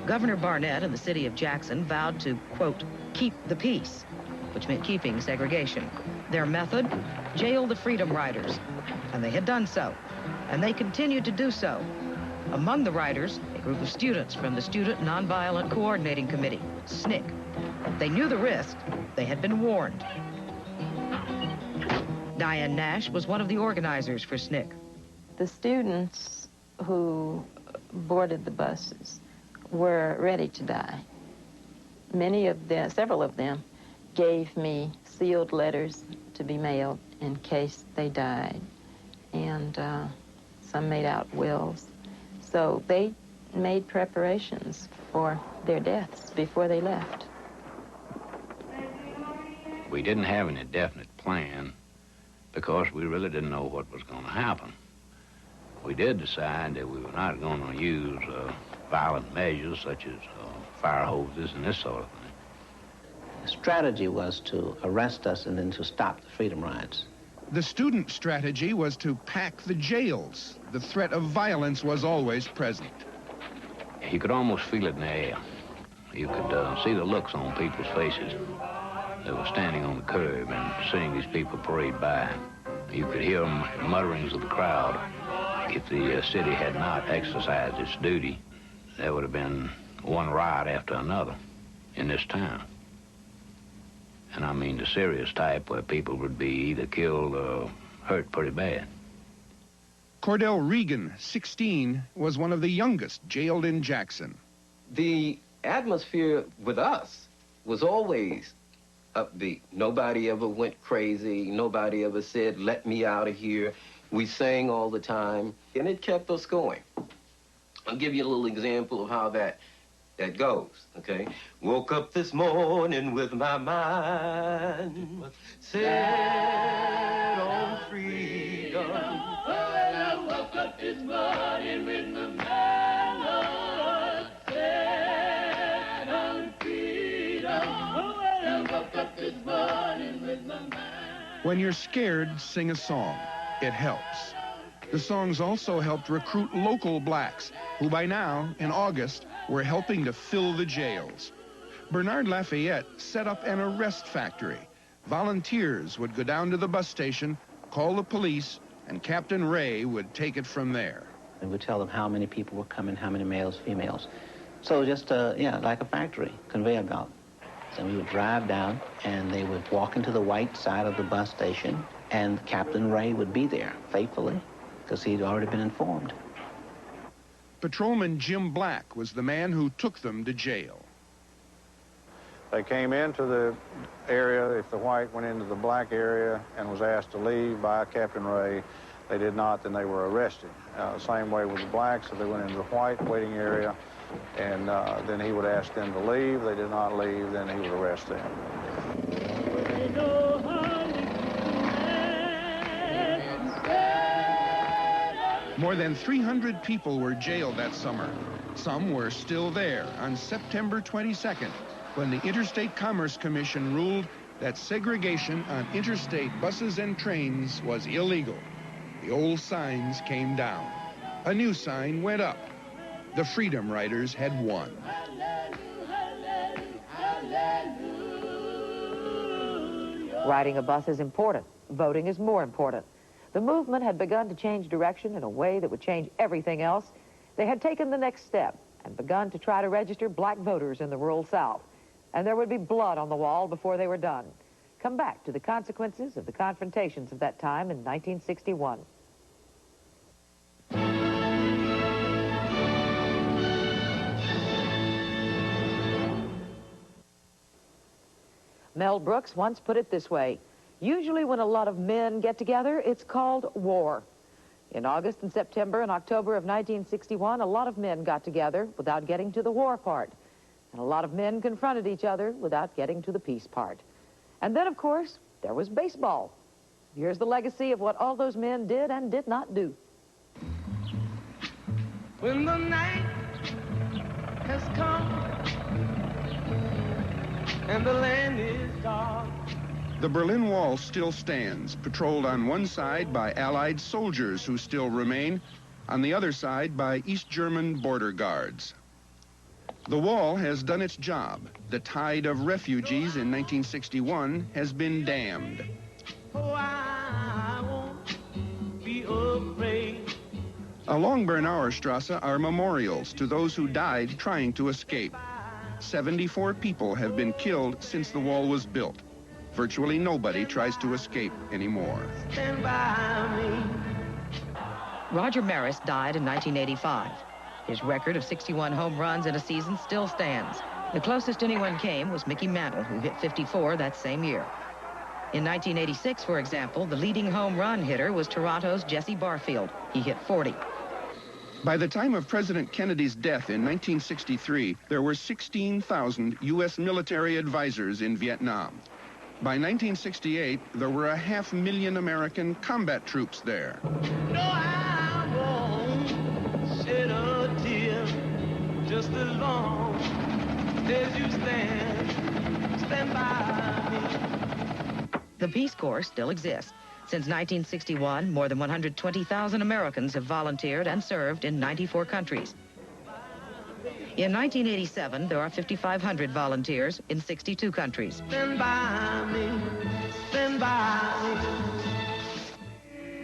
Governor Barnett and the city of Jackson vowed to, quote, keep the peace, which meant keeping segregation. Their method? Jail the Freedom Riders. And they had done so, and they continued to do so. Among the riders, a group of students from the Student Nonviolent Coordinating Committee, SNCC. They knew the risk. They had been warned. Diane Nash was one of the organizers for SNCC. The students who boarded the buses were ready to die. Many of them, several of them, gave me sealed letters to be mailed in case they died. And some made out wills. So they made preparations for their deaths before they left. We didn't have any definite plan because we really didn't know what was going to happen. We did decide that we were not going to use violent measures such as fire hoses and this sort of thing. The strategy was to arrest us and then to stop the freedom rides. The student strategy was to pack the jails. The threat of violence was always present. You could almost feel it in the air. You could see the looks on people's faces. They were standing on the curb and seeing these people parade by. You could hear them mutterings of the crowd. If the city had not exercised its duty, there would have been one riot after another in this town. And I mean the serious type where people would be either killed or hurt pretty bad. Cordell Regan, 16, was one of the youngest jailed in Jackson. The atmosphere with us was always upbeat. Nobody ever went crazy. Nobody ever said, let me out of here. We sang all the time, and it kept us going. I'll give you a little example of how that goes, okay? Woke up this morning with my mind set on freedom. I woke up this morning with my mind set on freedom. I woke up this morning with my mind. When you're scared, sing a song. It helps. The songs also helped recruit local blacks, who by now, in August, were helping to fill the jails. Bernard Lafayette set up an arrest factory. Volunteers would go down to the bus station, call the police, and Captain Ray would take it from there. And we'd tell them how many people were coming, how many males, females. So just, yeah, like a factory, conveyor belt. And we would drive down, and they would walk into the white side of the bus station, and Captain Ray would be there, faithfully, because he'd already been informed. Patrolman Jim Black was the man who took them to jail. They came into the area. If the white went into the black area and was asked to leave by Captain Ray, they did not, then they were arrested. Same way with the blacks. If they went into the white waiting area, and then he would ask them to leave. They did not leave, then he would arrest them. More than 300 people were jailed that summer. Some were still there on September 22nd, when the Interstate Commerce Commission ruled that segregation on interstate buses and trains was illegal. The old signs came down. A new sign went up. The Freedom Riders had won. Riding a bus is important. Voting is more important. The movement had begun to change direction in a way that would change everything else. They had taken the next step and begun to try to register black voters in the rural South. And there would be blood on the wall before they were done. Come back to the consequences of the confrontations of that time in 1961. Mel Brooks once put it this way: usually when a lot of men get together, it's called war. In August and September and October of 1961, a lot of men got together without getting to the war part. And a lot of men confronted each other without getting to the peace part. And then, of course, there was baseball. Here's the legacy of what all those men did and did not do. When the night has come and the land is dark. The Berlin Wall still stands, patrolled on one side by Allied soldiers who still remain, on the other side by East German border guards. The wall has done its job. The tide of refugees in 1961 has been dammed. Oh, I won't be afraid. Along Bernauer Strasse are memorials to those who died trying to escape. 74 people have been killed since the wall was built. Virtually nobody tries to escape anymore. Stand by me. Roger Maris died in 1985. His record of 61 home runs in a season still stands. The closest anyone came was Mickey Mantle, who hit 54 that same year. In 1986, for example, the leading home run hitter was Toronto's Jesse Barfield. He hit 40. By the time of President Kennedy's death in 1963, there were 16,000 U.S. military advisors in Vietnam. By 1968, there were 500,000 American combat troops there. No, I won't shed a tear just as long as you stand by me. The Peace Corps still exists. Since 1961, more than 120,000 Americans have volunteered and served in 94 countries. In 1987, there are 5,500 volunteers in 62 countries. Stand by me, stand by me.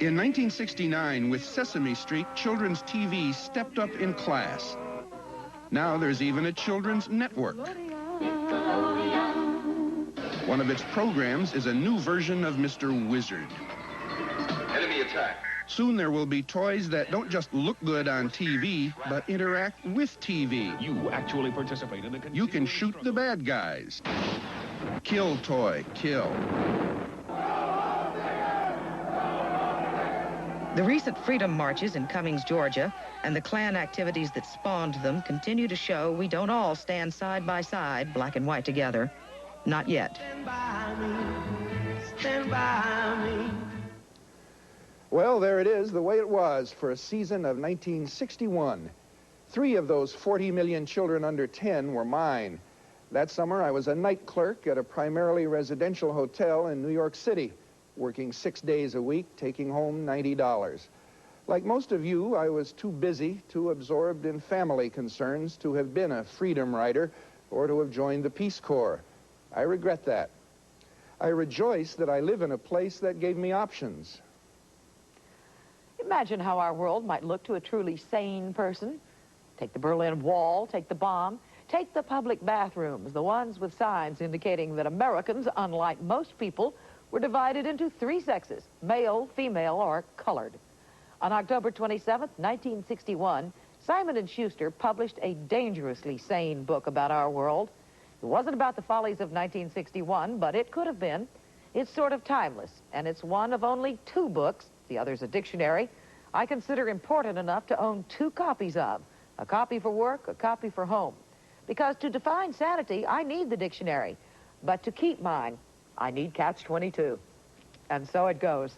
In 1969, with Sesame Street, children's TV stepped up in class. Now there's even a children's network. One of its programs is a new version of Mr. Wizard. Enemy attack. Soon there will be toys that don't just look good on TV, but interact with TV. You actually participate in the... You can shoot the bad guys. Kill toy, kill. The recent freedom marches in Cummings, Georgia, and the Klan activities that spawned them continue to show we don't all stand side by side, black and white together. Not yet. Stand by me, stand by me. Well, there it is, the way it was for a season of 1961. 3 of those 40 million children under 10 were mine. That summer, I was a night clerk at a primarily residential hotel in New York City, working 6 days a week, taking home $90. Like most of you, I was too busy, too absorbed in family concerns to have been a freedom rider or to have joined the Peace Corps. I regret that. I rejoice that I live in a place that gave me options. Imagine how our world might look to a truly sane person. Take the Berlin Wall, take the bomb, take the public bathrooms, the ones with signs indicating that Americans, unlike most people, were divided into 3 sexes, male, female, or colored. On October 27, 1961, Simon & Schuster published a dangerously sane book about our world. It wasn't about the follies of 1961, but it could have been. It's sort of timeless, and it's one of only 2 books, the other's a dictionary, I consider important enough to own 2 copies of. A copy for work, a copy for home. Because to define sanity, I need the dictionary. But to keep mine, I need Catch-22. And so it goes.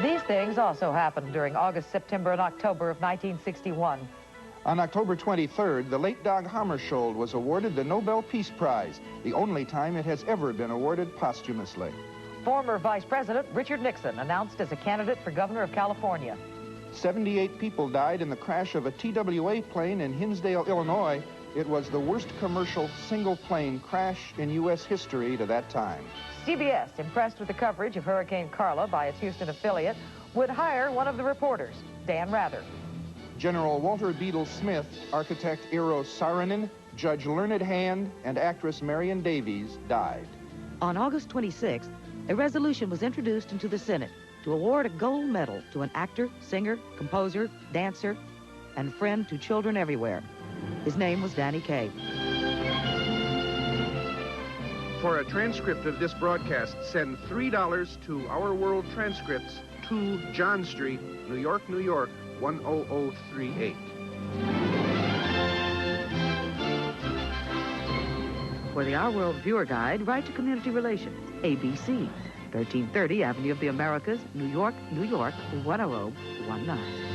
These things also happened during August, September, and October of 1961. On October 23rd, the late Dag Hammarskjöld was awarded the Nobel Peace Prize, the only time it has ever been awarded posthumously. Former Vice President Richard Nixon announced as a candidate for governor of California. 78 people died in the crash of a TWA plane in Hinsdale, Illinois. It was the worst commercial single-plane crash in U.S. history to that time. CBS, impressed with the coverage of Hurricane Carla by its Houston affiliate, would hire one of the reporters, Dan Rather. General Walter Beadle Smith, architect Eero Saarinen, Judge Learned Hand, and actress Marion Davies died. On August 26th, a resolution was introduced into the Senate to award a gold medal to an actor, singer, composer, dancer, and friend to children everywhere. His name was Danny Kaye. For a transcript of this broadcast, send $3 to Our World Transcripts, 2 John Street, New York, New York, 10038. For the Our World Viewer Guide, write to Community Relations, ABC, 1330 Avenue of the Americas, New York, New York, 10019.